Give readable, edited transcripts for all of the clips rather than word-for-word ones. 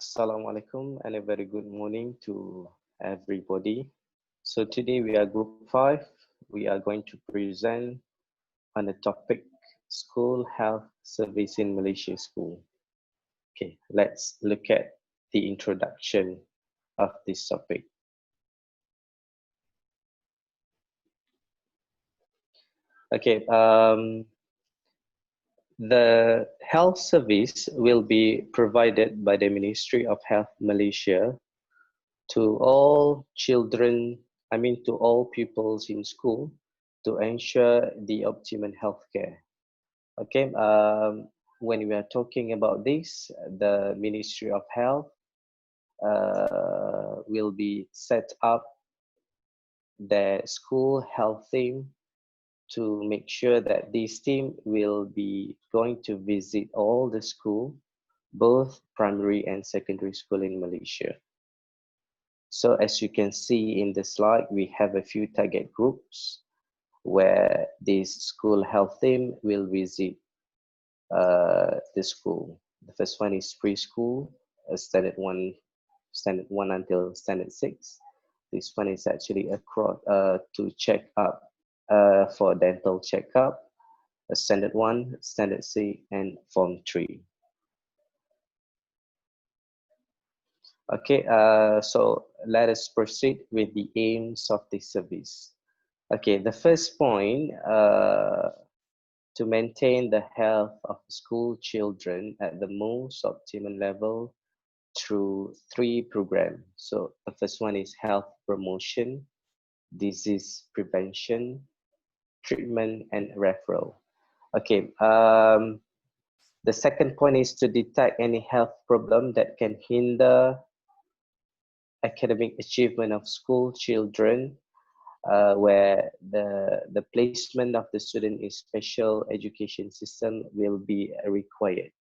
Assalamualaikum and a very good morning to everybody. So today we are group 5. We are going to present on the topic school health service in Malaysia school. Okay, let's look at the introduction of this topic. Okay, the health service will be provided by the Ministry of Health Malaysia to all children, to all pupils in school to ensure the optimum healthcare. Okay, when we are talking about this, the Ministry of Health will be set up the school health team to make sure that this team will be going to visit all the school, both primary and secondary school in Malaysia. So as you can see in the slide, we have a few target groups where this school health team will visit the school. The first one is preschool, standard one until standard 6. This one is actually across to check up for dental checkup, standard 1, standard C, and form 3. Okay, so let us proceed with the aims of this service. Okay, the first point, to maintain the health of school children at the most optimum level through 3 programs. So the first one is health promotion, disease prevention, treatment, and referral. Okay, the second point is to detect any health problem that can hinder academic achievement of school children, where the placement of the student in special education system will be required.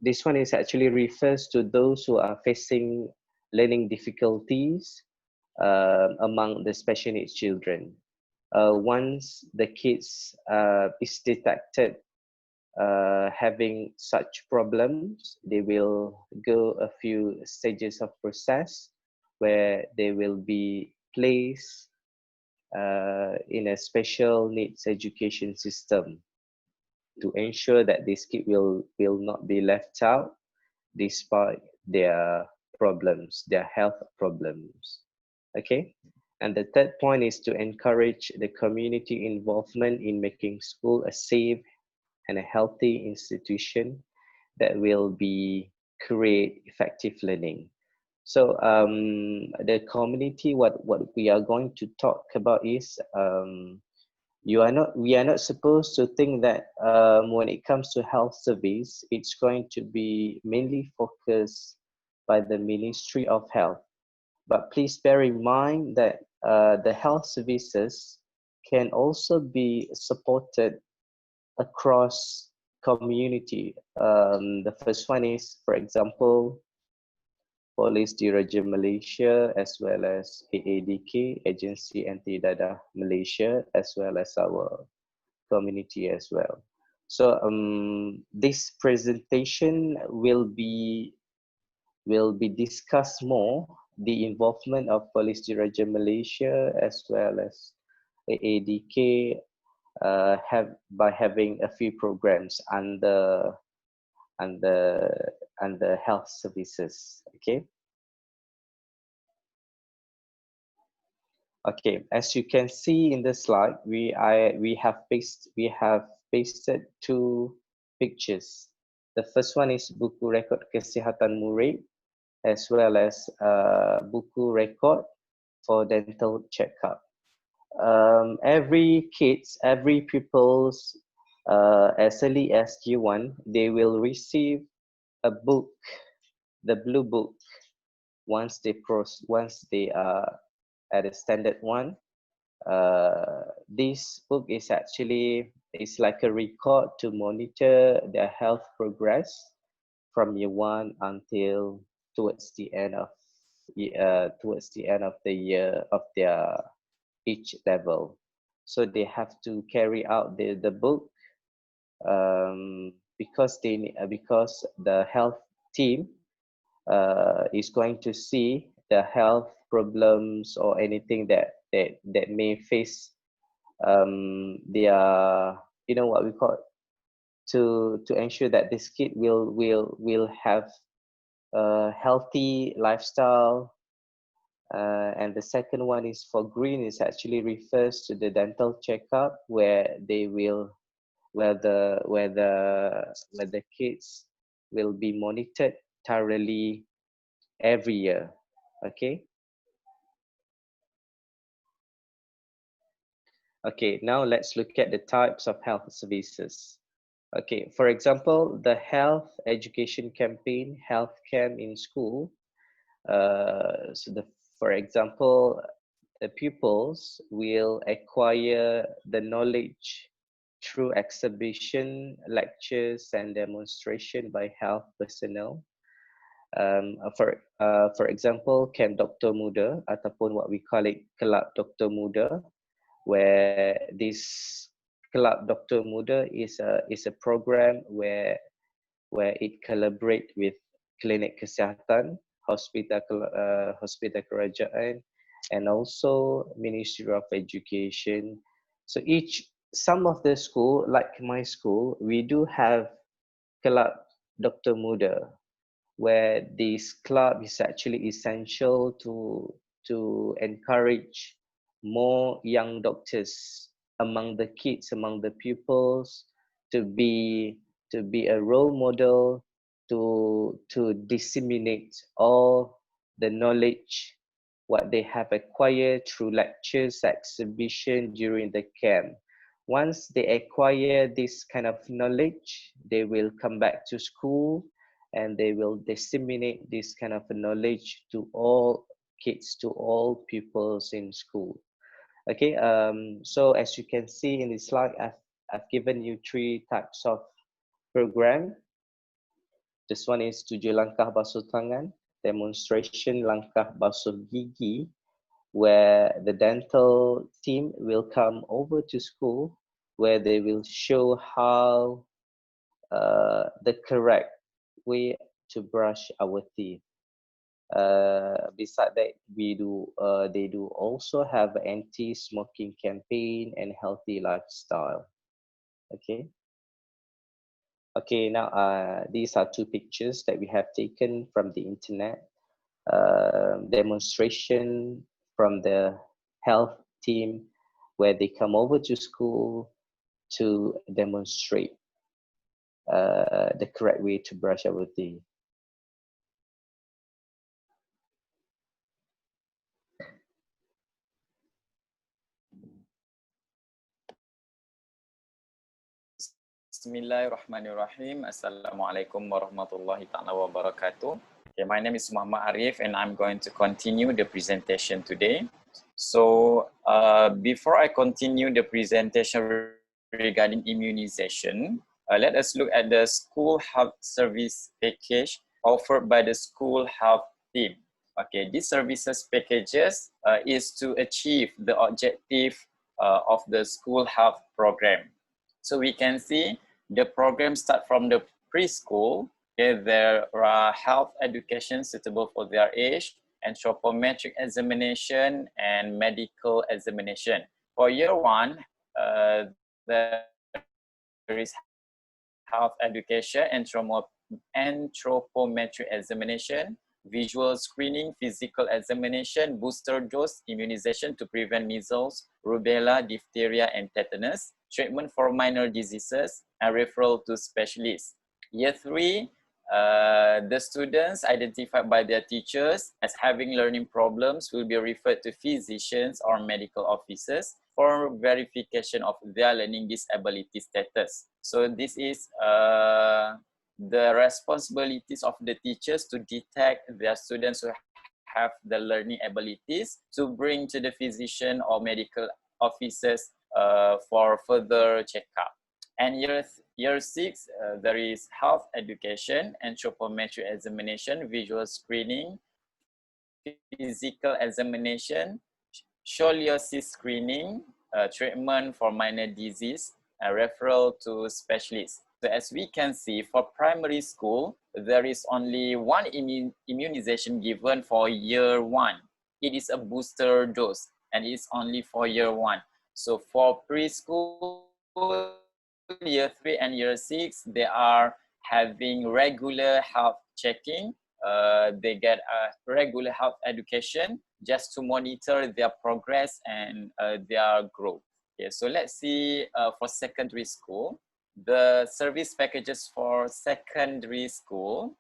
This one is actually refers to those who are facing learning difficulties among the special needs children. Once the kids is detected having such problems, they will go a few stages of process where they will be placed in a special needs education system to ensure that this kid will not be left out despite their problems, their health problems. Okay, and the third point is to encourage the community involvement in making school a safe and a healthy institution that will be create effective learning. So the community, what we are going to talk about is we are not supposed to think that when it comes to health service, it's going to be mainly focused by the Ministry of Health. But please bear in mind that the health services can also be supported across community. The first one is, for example, Polis Diraja Malaysia, as well as AADK, Agency Anti Dadah Malaysia, as well as our community as well. So this presentation will be discussed more the involvement of Polis Diraja Malaysia as well as AADK by having a few programs under health services. Okay. Okay, as you can see in the slide, we have pasted 2 pictures. The first one is buku rekod kesihatan murid, as well as buku record for dental checkup. Every pupils as early as G1, they will receive a book, the blue book, once they are at a standard 1. This book is like a record to monitor their health progress from year 1 until towards the end of the year of their each level. So they have to carry out the book because the health team is going to see the health problems or anything that may face their, you know, what we call, to ensure that this kid will have a healthy lifestyle. And the second one is for green, is actually refers to the dental checkup, where they will, where the kids will be monitored thoroughly every year. Okay. Okay, now let's look at the types of health services. Okay, for example, the health education campaign, Health Camp in School. For example, the pupils will acquire the knowledge through exhibition, lectures, and demonstration by health personnel. For example, Camp Doktor Muda, ataupun what we call it Kelab Doktor Muda, where this Kelab Doktor Muda is a program where it collaborate with klinik kesihatan, hospital kerajaan, and also Ministry of Education. So some of the school, like my school, we do have Kelab Doktor Muda, where this club is actually essential to encourage more young doctors among the kids, among the pupils, to be a role model, to disseminate all the knowledge what they have acquired through lectures, exhibition during the camp. Once they acquire this kind of knowledge, they will come back to school and they will disseminate this kind of knowledge to all kids, to all pupils in school. Okay, so as you can see in this slide, I've given you 3 types of program. This one is 7 langkah basuh tangan, demonstration langkah basuh gigi, where the dental team will come over to school, where they will show how the correct way to brush our teeth. Beside that, they do also have anti-smoking campaign and healthy lifestyle. Okay. Okay, now these are 2 pictures that we have taken from the internet. Demonstration from the health team, where they come over to school to demonstrate the correct way to brush our teeth. Bismillahirrahmanirrahim. Assalamualaikum warahmatullahi ta'ala wabarakatuh. Okay, my name is Muhammad Arif and I'm going to continue the presentation today. So before I continue the presentation regarding immunization, let us look at the school health service package offered by the school health team. Okay, these services packages is to achieve the objective of the school health program. So we can see the program start from the preschool. Okay, there are health education suitable for their age, anthropometric examination, and medical examination. For year 1, there is health education, anthropometric examination, visual screening, physical examination, booster dose immunization to prevent measles, rubella, diphtheria, and tetanus, treatment for minor diseases, and referral to specialists. Year 3, the students identified by their teachers as having learning problems will be referred to physicians or medical officers for verification of their learning disability status. So this is the responsibilities of the teachers to detect their students who have the learning abilities to bring to the physician or medical officers for further checkup. And year 6, there is health education, anthropometric examination, visual screening, physical examination, scoliosis screening, treatment for minor disease, referral to specialists. So as we can see, for primary school, there is only one immunization given for year 1. It is a booster dose, and it's only for year 1. So for preschool, year 3 and year 6, they are having regular health checking. They get a regular health education just to monitor their progress and their growth. Okay, so let's see for secondary school, the service packages for secondary school.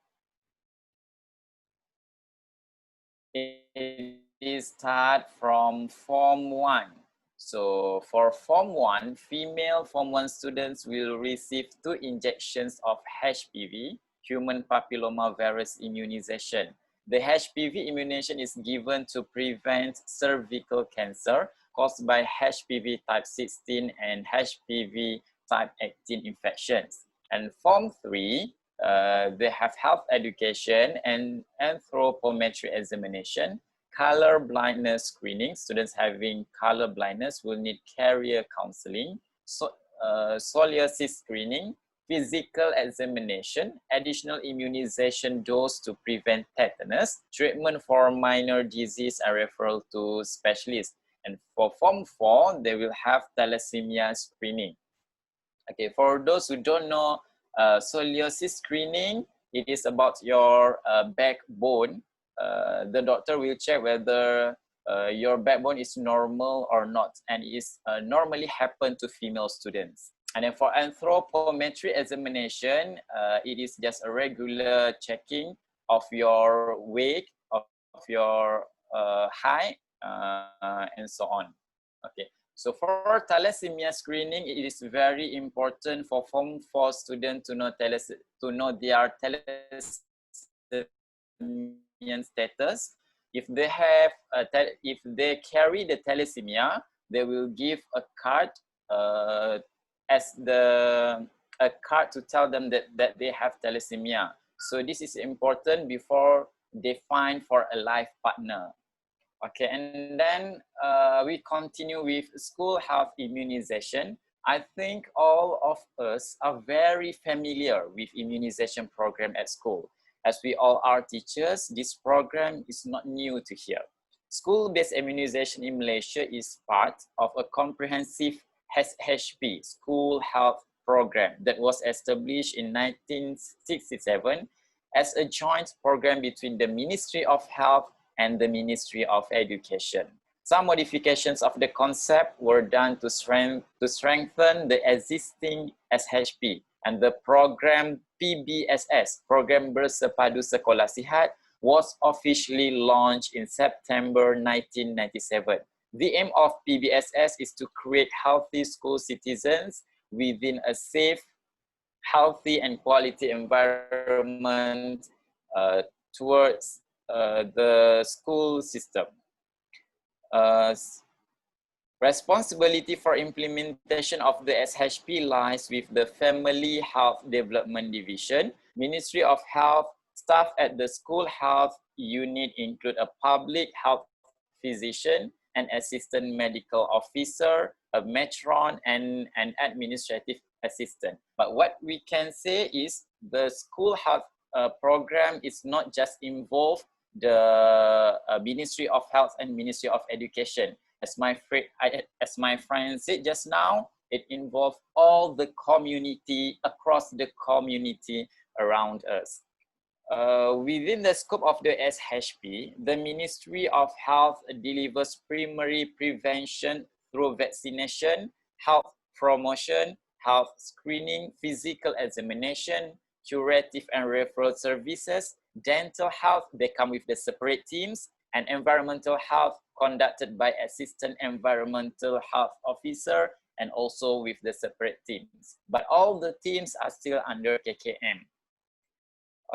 It is start from Form 1. So for Form 1, female Form 1 students will receive 2 injections of HPV, human papillomavirus immunization. The HPV immunization is given to prevent cervical cancer caused by HPV type 16 and HPV type 18 infections. And Form 3, they have health education and anthropometry examination, color blindness screening. Students having color blindness will need carrier counseling, psoriasis screening, physical examination, additional immunization dose to prevent tetanus, treatment for minor disease and referral to specialists. And for Form 4, they will have thalassemia screening. Okay, for those who don't know, scoliosis screening, it is about your backbone. The doctor will check whether your backbone is normal or not, and it is normally happen to female students. And then for anthropometry examination, it is just a regular checking of your weight, of your height, and so on. Okay. So for thalassemia screening, it is very important for Form 4 students to know their thalassemia status. If they have, if they carry the thalassemia, they will give a card a card to tell them that they have thalassemia. So this is important before they find for a life partner. Okay, and then we continue with school health immunization. I think all of us are very familiar with immunization program at school. As we all are teachers, this program is not new to here. School-based immunization in Malaysia is part of a comprehensive SHP, School Health Program, that was established in 1967 as a joint program between the Ministry of Health and the Ministry of Education. Some modifications of the concept were done to strengthen the existing SHP, and the program PBSS, Program Bersepadu Sekolah Sihat, was officially launched in September 1997. The aim of PBSS is to create healthy school citizens within a safe, healthy and quality environment towards the school system. Responsibility for implementation of the SHP lies with the Family Health Development Division. Ministry of Health staff at the school health unit include a public health physician, an assistant medical officer, a matron, and an administrative assistant. But what we can say is the school health program is not just involve the Ministry of Health and Ministry of Education. As my friend said just now, it involves all the community, across the community around us. Within the scope of the SHP, the Ministry of Health delivers primary prevention through vaccination, health promotion, health screening, physical examination, curative and referral services, dental health, they come with the separate teams, and environmental health conducted by Assistant Environmental Health Officer, and also with the separate teams. But all the teams are still under KKM.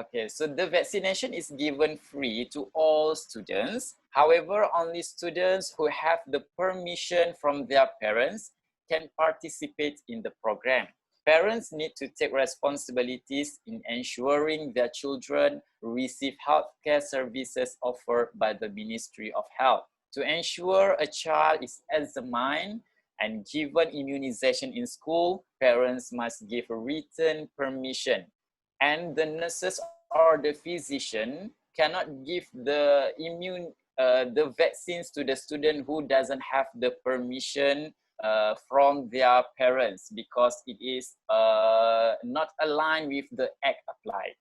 Okay, so the vaccination is given free to all students. However, only students who have the permission from their parents can participate in the program. Parents need to take responsibilities in ensuring their children receive healthcare services offered by the Ministry of Health. To ensure a child is examined, And given immunization in school, parents must give written permission. And the nurses or the physician cannot give the the vaccines to the student who doesn't have the permission from their parents, because it is not aligned with the act applied.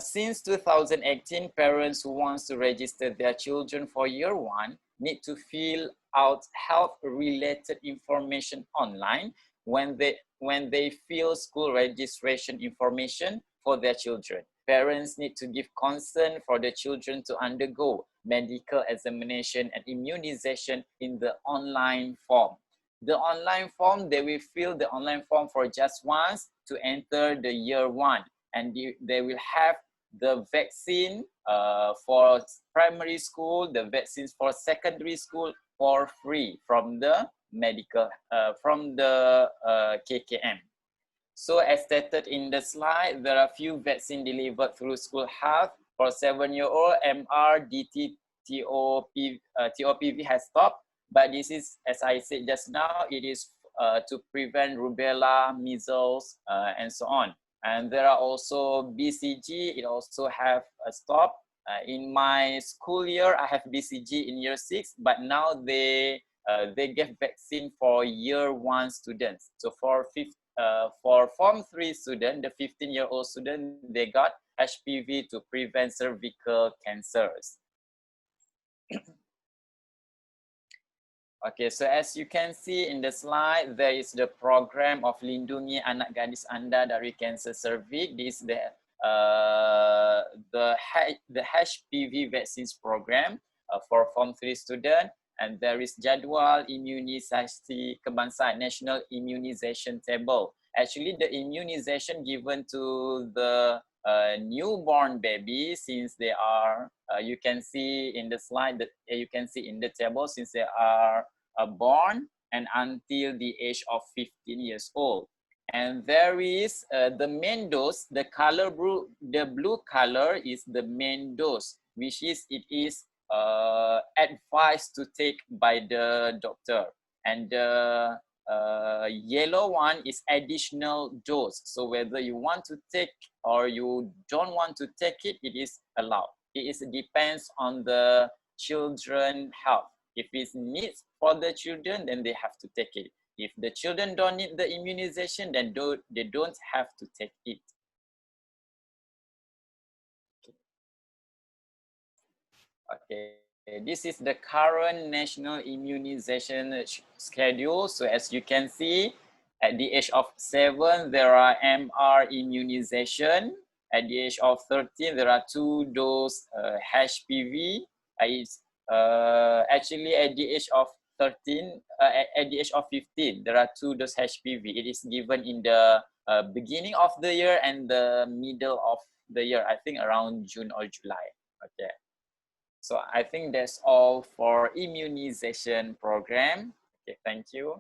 Since 2018, parents who want to register their children for year 1 need to fill out health-related information online when they fill school registration information for their children. Parents need to give consent for the children to undergo medical examination and immunization in the online form. The online form, they will fill the online form for just once to enter the year 1. And they will have the vaccine for primary school, the vaccines for secondary school for free from the medical, from the KKM. So as stated in the slide, there are few vaccines delivered through school health. For 7-year-old, MR, DT, TOPV has stopped. But this is, as I said just now, it is to prevent rubella, measles, and so on. And there are also BCG, it also have a stop. In my school year, I have BCG in year 6, but now they give vaccine for year 1 students. So for Form 3 student, the 15-year-old student, they got HPV to prevent cervical cancers. Okay, so as you can see in the slide, there is the program of Lindungi Anak Gadis Anda dari Kanser Cervix. This is the HPV vaccines program for Form 3 student. And there is Jadual Imunisasi Kebangsaan, National Immunization Table. Actually, the immunization given to the newborn baby, since they are, you can see in the slide that you can see in the table, since they are born and until the age of 15 years old. And there is the main dose, the blue color is the main dose, which is, it is advised to take by the doctor. And the yellow one is additional dose. So whether you want to take or you don't want to take it, it is allowed. It depends on the children's health. If it's needs for the children, then they have to take it. If the children don't need the immunization, then they don't have to take it. Okay, this is the current national immunization schedule. So as you can see, at the age of 7, there are MR immunization. At the age of 13, there are 2 dose HPV. Actually, at the age of 13, at the age of 15, there are 2 dose HPV. It is given in the beginning of the year and the middle of the year, I think around June or July. Okay. So I think that's all for immunization program. Okay, thank you.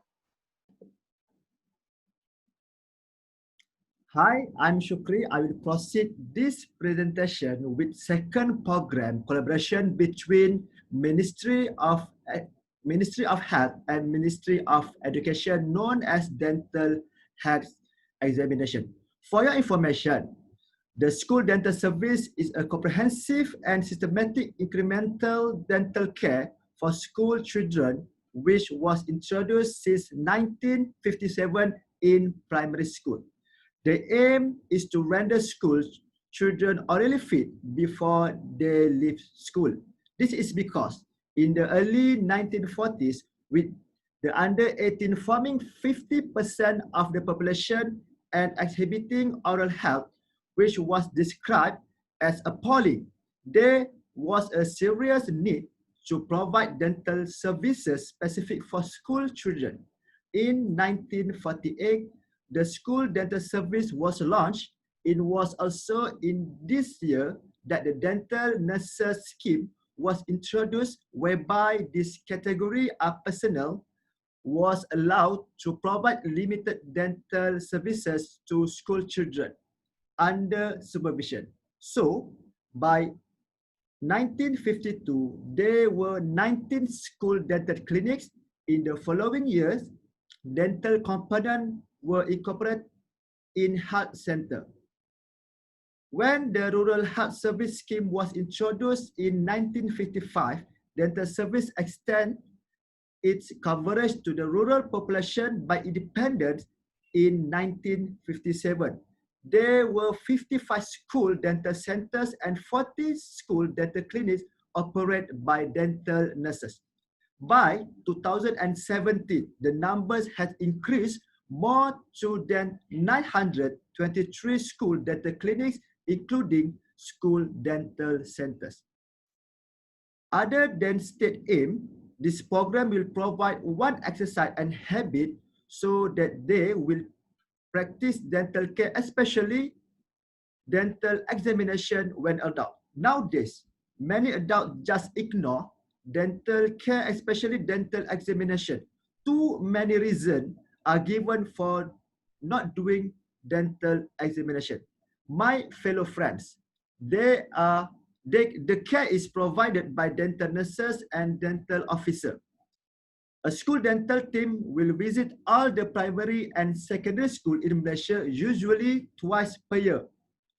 Hi, I'm Shukri. I will proceed this presentation with second program collaboration between Ministry of Health and Ministry of Education, known as Dental Health Examination. For your information, the school dental service is a comprehensive and systematic incremental dental care for school children, which was introduced since 1957 in primary school. The aim is to render school children orally fit before they leave school. This is because in the early 1940s, with the under 18 forming 50% of the population and exhibiting oral health, which was described as appalling, there was a serious need to provide dental services specific for school children. In 1948, the school dental service was launched. It was also in this year that the dental nurses scheme was introduced, whereby this category of personnel was allowed to provide limited dental services to school children under supervision. So by 1952, there were 19 school dental clinics In the following years, dental components were incorporated in health center. When the Rural Health Service Scheme was introduced in 1955, dental service extended its coverage to the rural population by independence in 1957. There were 55 school dental centers and 40 school dental clinics operated by dental nurses. By 2017, the numbers had increased more to than 923 school dental clinics, including school dental centers. Other than state aim, this program will provide one exercise and habit so that they will practice dental care, especially dental examination when adult. Nowadays, many adults just ignore dental care, especially dental examination. Too many reasons are given for not doing dental examination. My fellow friends, the care is provided by dental nurses and dental officer. A school dental team will visit all the primary and secondary school in Malaysia, usually twice per year.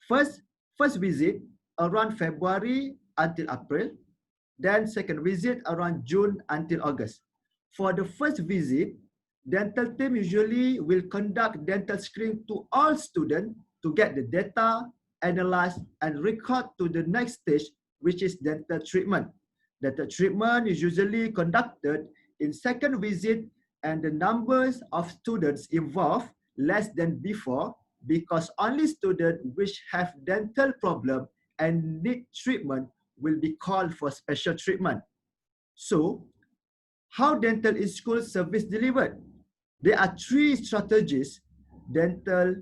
First visit around February until April, then second visit around June until August. For the first visit, dental team usually will conduct dental screening to all students to get the data, analyze, and record to the next stage, which is dental treatment. Dental treatment is usually conducted in second visit, and the numbers of students involved less than before because only students which have dental problem and need treatment will be called for special treatment. So, how dental in school service delivered? There are three strategies dental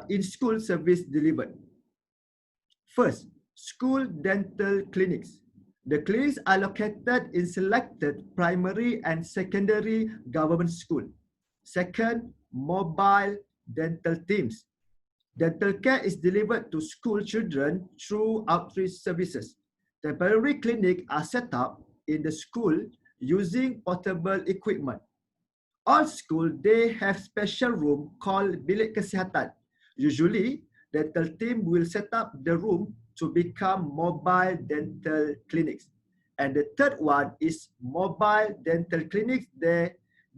in school service delivered. First, school dental clinics. The clinics are located in selected primary and secondary government schools. Second, mobile dental teams. Dental care is delivered to school children through outreach services. Temporary clinics are set up in the school using portable equipment. All schools, they have special room called bilik kesihatan. Usually, dental team will set up the room to become mobile dental clinics. And the third one is mobile dental clinics.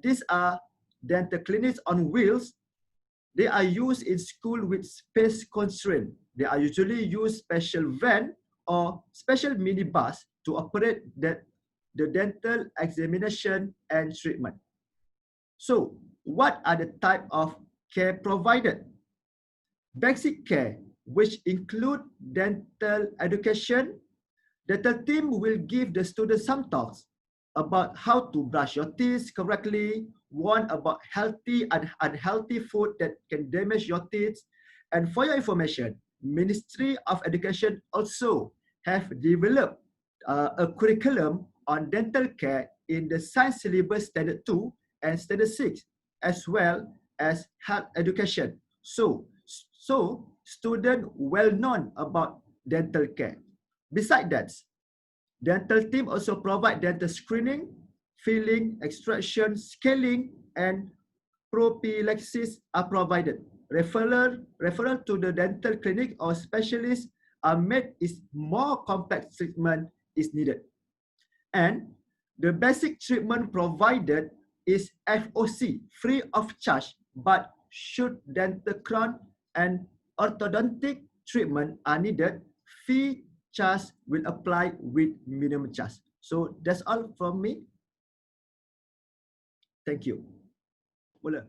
These are dental clinics on wheels. They are used in school with space constraint. They are usually use special van or special minibus to operate the dental examination and treatment. So, what are the type of care provided? Basic care, which include dental education. Dental team will give the students some talks about how to brush your teeth correctly, warn about healthy and unhealthy food that can damage your teeth. And for your information, Ministry of Education also have developed a curriculum on dental care in the Science Syllabus Standard 2 and Standard 6, as well as health education. So students well known about dental care. Besides that, dental team also provide dental screening, filling, extraction, scaling, and prophylaxis are provided. Referral to the dental clinic or specialist are made if more complex treatment is needed. And the basic treatment provided is FOC, free of charge, but should dental crown and orthodontic treatment are needed, fee charge will apply with minimum charge. So that's all from me. Thank you. Boleh.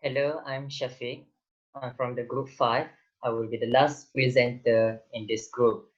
Hello, I'm Shafiq. I'm from the group 5. I will be the last presenter in this group.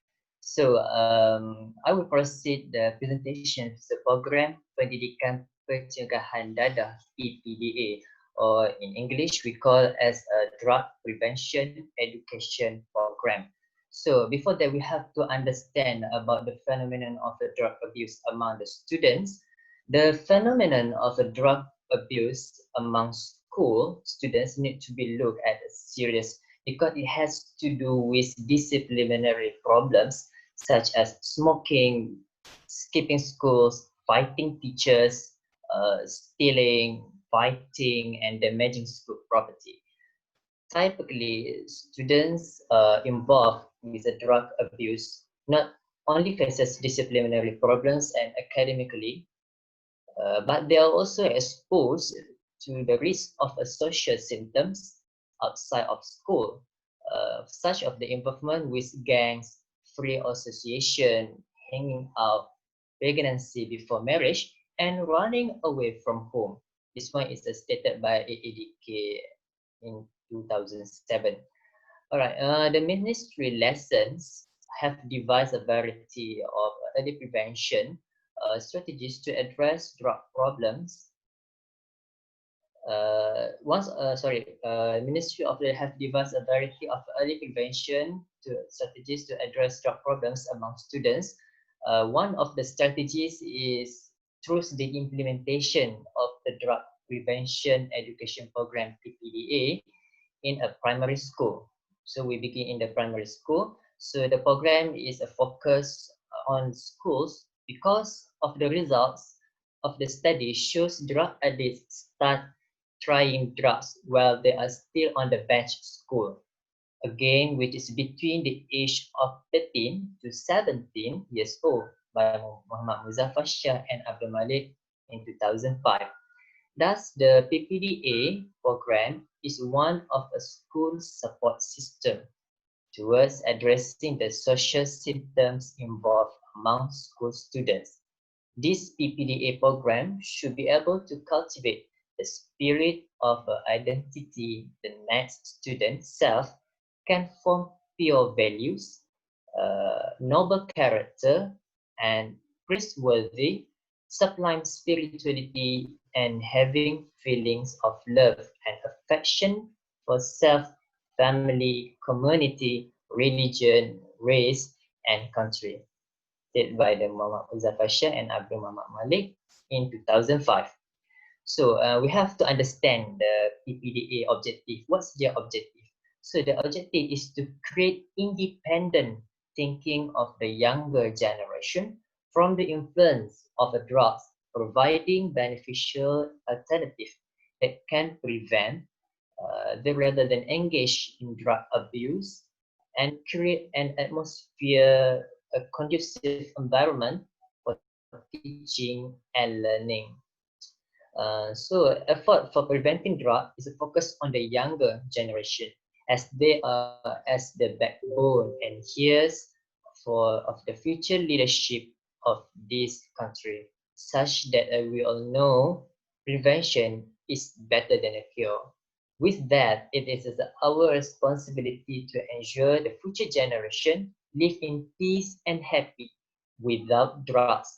So I will proceed the presentation of the program Pendidikan Pencegahan Dadah, PPDA, or in English we call as a drug prevention education program. So before that, we have to understand about the phenomenon of the drug abuse among the students. The phenomenon of the drug abuse among school students need to be looked at serious because it has to do with disciplinary problems such as smoking, skipping schools, fighting teachers, stealing, fighting, and damaging school property. Typically, students involved with the drug abuse not only faces disciplinary problems and academically, but they are also exposed to the risk of social symptoms outside of school, such as the involvement with gangs, free association, hanging out, pregnancy before marriage, and running away from home. This one is stated by AADK in 2007. All right, the ministry lessons have devised a variety of early prevention strategies to address drug problems. Ministry of Health have devised a variety of early prevention strategies to address drug problems among students. One of the strategies is through the implementation of the Drug Prevention Education Program (PPDA) in a primary school. So we begin in the primary school. So the program is a focus on schools because of the results of the study shows drug addicts start trying drugs while they are still on the bench school. Again, which is between the age of 13 to 17 years old by Muhammad Muzaffar Shah and Abdul Malik in 2005. Thus, the PPDA program is one of a school support system towards addressing the social symptoms involved among school students. This PPDA program should be able to cultivate the spirit of identity. The next student self can form pure values, noble character, and praiseworthy, sublime spirituality, and having feelings of love and affection for self, family, community, religion, race, and country. Said by the Muhammad Muzaffar Shah and Abdul Muhammad Malik in 2005. So we have to understand the PPDA objective. What's their objective? So the objective is to create independent thinking of the younger generation from the influence of the drugs, providing beneficial alternative that can prevent them rather than engage in drug abuse and create an atmosphere, a conducive environment for teaching and learning. So effort for preventing drug is a focus on the younger generation as they are as the backbone and ears of the future leadership of this country, such that we all know prevention is better than a cure. With that, it is our responsibility to ensure the future generation live in peace and happy without drugs.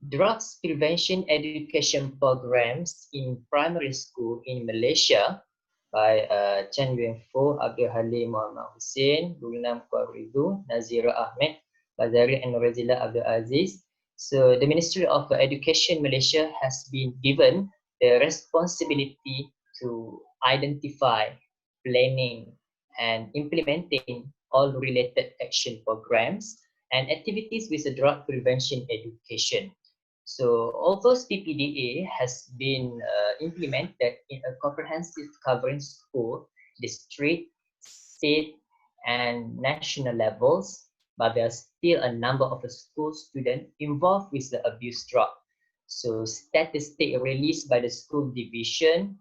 Drugs prevention education programs in primary school in Malaysia by Chen Yuanfo, Abdul Halim Muhammad Hussein, Gulnam Kwaridu, Nazira Ahmed, Bazari and Razila Abdul Aziz. So the Ministry of Education Malaysia has been given the responsibility to identify, planning, and implementing all related action programs and activities with the drug prevention education. So all those PPDA has been implemented in a comprehensive covering school, district, state, and national levels, but there are still a number of school students involved with the abuse drug. So statistic released by the school division,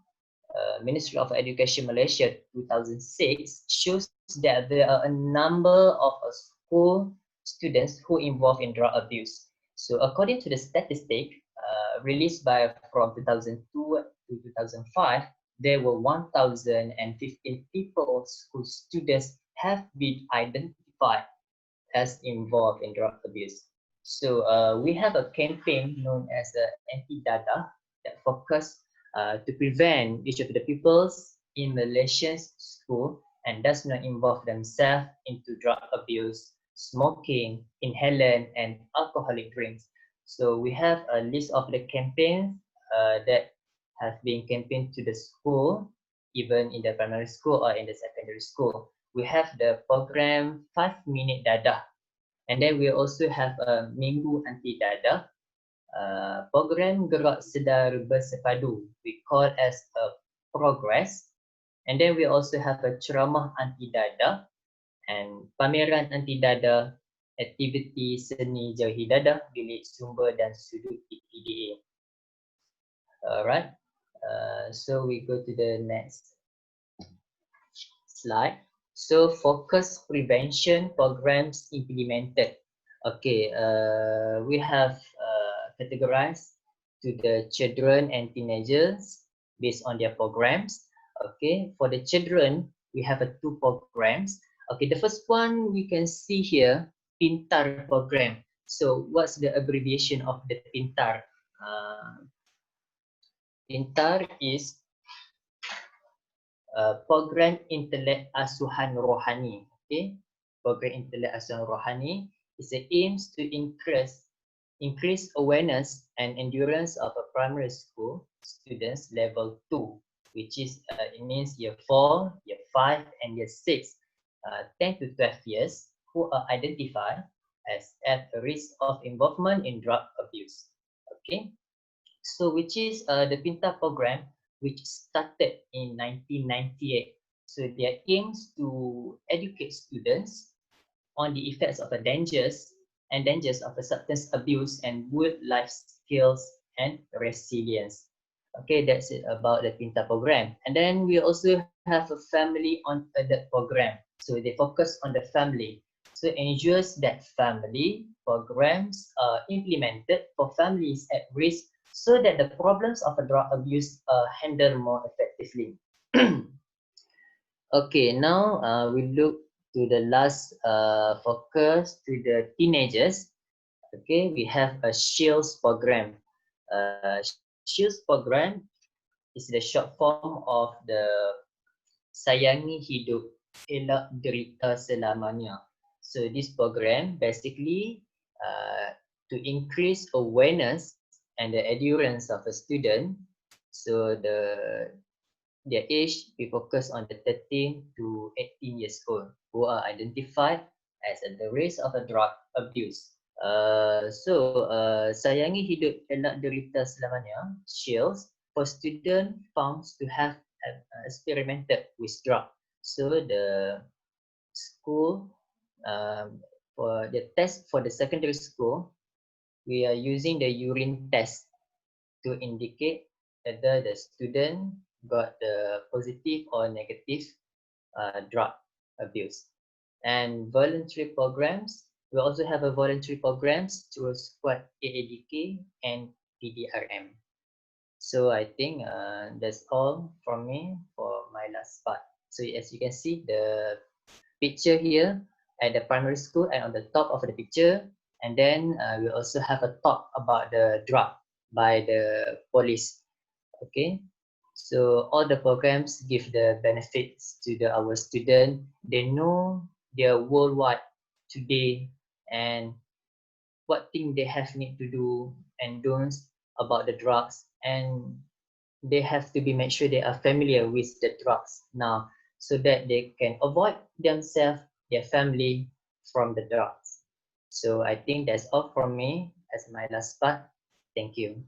Ministry of Education Malaysia 2006 shows that there are a number of school students who involved in drug abuse. So according to the statistic released by from 2002 to 2005, there were 1,015 people, school students have been identified as involved in drug abuse. So we have a campaign known as Anti-Dada that focus to prevent each of the pupils in Malaysia's school and does not involve themselves into drug abuse, smoking, inhalant, and alcoholic drinks. So we have a list of the campaigns that have been campaigned to the school, even in the primary school or in the secondary school. We have the program 5 Minute Dada And then we also have a Minggu Anti Dadah, program Gerak Sedar Bersepadu, we call as a Progress. And then we also have a Ceramah Anti Dadah and Pameran Anti Dadah, aktiviti seni jauhi dadah, bilik sumber dan sudut PDA. Alright, so we go to the next slide. So focus prevention programs implemented. Okay, we have categorized to the children and teenagers based on their programs. Okay, for the children, we have two programs. Okay, the first one we can see here, Pintar program. So what's the abbreviation of the Pintar? Pintar is program intelek asuhan rohani. Okay, program intelek asuhan rohani is the aims to increase awareness and endurance of a primary school students level 2, which is it means year 4, year 5, and year 6, 10 to 12 years, who are identified as at risk of involvement in drug abuse. Okay, so which is the Pintar program, which started in 1998. So their aims to educate students on the effects of the dangers of a substance abuse and build life skills and resilience. Okay, that's it about the Pintar program. And then we also have a family on adult program. So they focus on the family. So it ensures that family programs are implemented for families at risk so that the problems of a drug abuse are handled more effectively. Okay, now we look to the last focus to the teenagers. Okay, we have a SHIELDS program. SHIELDS program is the short form of the Sayangi Hidup Elak Derita Selamanya. So this program basically to increase awareness and the endurance of a student. So their age, we focus on the 13 to 18 years old who are identified as at the risk of a drug abuse. Sayangi Hidup Elak Derita Selamanya, SHIELDS, for students found to have experimented with drug. So the school, for the test for the secondary school, we are using the urine test to indicate whether the student got the positive or negative drug abuse. And voluntary programs, we also have a voluntary programs through Squad AADK and PDRM. So I think that's all from me for my last part. So as you can see the picture here at the primary school and on the top of the picture, and then we also have a talk about the drug by the police. Okay, so all the programs give the benefits to our student. They know their worldwide today and what thing they have need to do and don'ts about the drugs, and they have to be made sure they are familiar with the drugs now so that they can avoid themselves, their family from the drugs. So I think that's all from me as my last part. Thank you.